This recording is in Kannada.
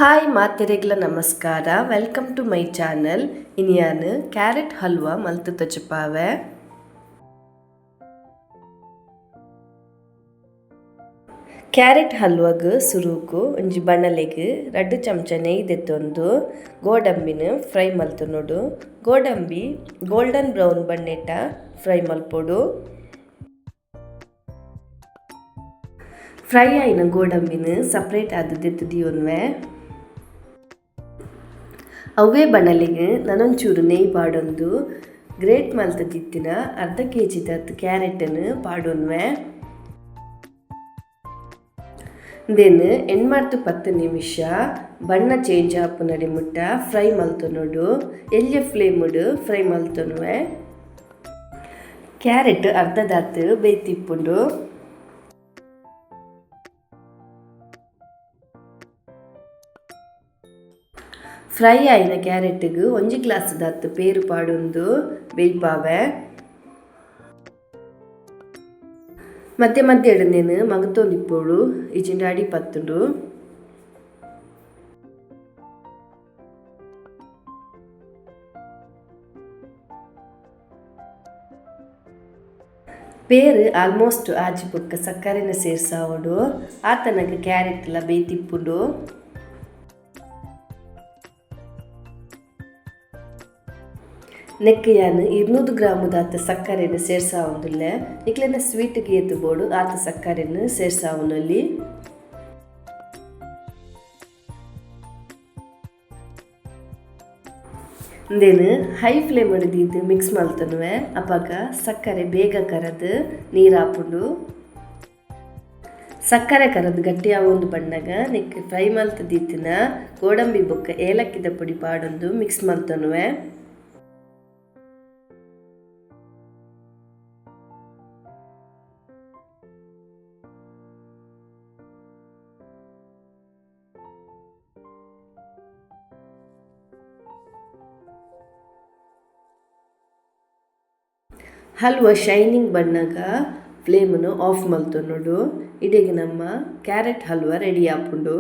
ಹಾಯ್ ಮಾತೆರೆಗ್ಲ ನಮಸ್ಕಾರ. Welcome to my channel. ಇನಿಯಾನ್ ಕ್ಯಾರೆಟ್ ಹಲ್ವಾ ಮಲ್ತು ತಚಪಾವೆ. ಕ್ಯಾರೆಟ್ ಹಲ್ವಾಗ್ ಸುರುಕು ಒಂಜಿ ಬಣಲೆಗ್ 2 ಚಮಚ ನೆಯ್ಯಿ ದೆತ್ತೊಂದು ಗೋಡಂಬಿನ ಫ್ರೈ ಮಲ್ತುನೊಡು. ಗೋಡಂಬಿ ಗೋಲ್ಡನ್ ಬ್ರೌನ್ ಬಣ್ಣೆಟ್ಟ ಫ್ರೈ ಮಲ್ಪೊಡು. ಫ್ರೈ ಆಯಿನ ಗೋಡಂಬಿನ ಸಪ್ರೇಟ್ ಆದ್ ದೆತ್ತು ದಿಯೊನ್ವೆ. ಅವೇ ಬಣಲೆಗ್ ನನೊಂಚೂರು ನೆಯ್ಯಿ ಪಾಡೊಂದು ಗ್ರೇಟ್ ಮಲ್ತ್ ದಿತ್ತಿನ ಅರ್ಧ kg ದತ್ತು ಕ್ಯಾರೆಟನ್ನು ಪಾಡೊನ್ವೆ. ದೆನ್ ಎಣ್ಮರ್ತ್ 10 ನಿಮಿಷ ಬಣ್ಣ ಚೇಂಜ್ ಆಪುನಡಿ ಮುಟ್ಟ ಫ್ರೈ ಮಲ್ತೊನೊಡು. ಎಲ್ಯ ಫ್ಲೇಮ್ಡ್ ಫ್ರೈ ಮಲ್ತೊನ್ವೆ. ಕ್ಯಾರೆಟ್ ಅರ್ಧ ದಾತ್ ಬೇಯ್ತಿಪ್ಪುಂಡು. ಫ್ರೈ ಆಯಿನ ಕ್ಯಾರೆಟ್ಗ್ 1 ಗ್ಲಾಸ್ ದಾತ್ ಪೇರು ಪಾಡೊಂದು ಬೇಯ್ಪಾವೆ. ಮಧ್ಯ ಮಧ್ಯ ಎಡನೇನು ಮಗತೊಂದಿಪ್ಪೊಡು ಇಜಿಂಡ ಅಡಿ ಪತ್ತುಂಡು. ಪೇರು ಆಲ್ಮೋಸ್ಟ್ ಆಜಿಪೊಕ್ಕ ಸಕ್ಕರೆನ ಸೇರ್ಸಾವೊಡು. ಆತನಗ ಕ್ಯಾರೆಟ್ಲ ಬೇಯ್ತಿಪ್ಪುಂಡು. ನೆಕ್ ಯಾನ್ 200 ಗ್ರಾಮ್ ದಾತ ಸಕ್ಕರೆನ ಸೇರ್ಸಾವೊಂದುಲ್ಲೆ. ನಿಕ್ಲೆನ ಸ್ವೀಟ್ಗ್ ಏತ್ ಬೋಡು ಆತ ಸಕ್ಕರೆನ ಸೇರ್ಸಾವೊಂದುಲ್ಲಿ. ದೆನ್ ಹೈ ಫ್ಲೇಮ್ ದೀದ್ ಮಿಕ್ಸ್ ಮಲ್ತೊನ್ವೆ. ಅಪಗ ಸಕ್ಕರೆ ಬೇಗ ಕರದ್ ನೀರ್ ಆಪುಂಡು. ಸಕ್ಕರೆ ಕರದ್ ಗಟ್ಟಿ ಆವೊಂದು ಬಣ್ಣಗ ನೆಕ್ ಫ್ರೈ ಮಲ್ತ್ ದೀತಿನ ಗೋಡಂಬಿ ಬೊಕ್ಕ ಏಲಕ್ಕಿದ ಪುಡಿ ಪಾಡೊಂದು ಮಿಕ್ಸ್ ಮಲ್ತೊನ್ವೆ. ಹಲ್ವಾ ಶೈನಿಂಗ್ ಬಣ್ಣಗ ಫ್ಲೇಮನ್ನು ಆಫ್ ಮಲ್ತೊನೊಡು. ಇಡೆಗ್ ನಮ್ಮ ಕ್ಯಾರೆಟ್ ಹಲ್ವಾ ರೆಡಿ ಆಪುಂಡು.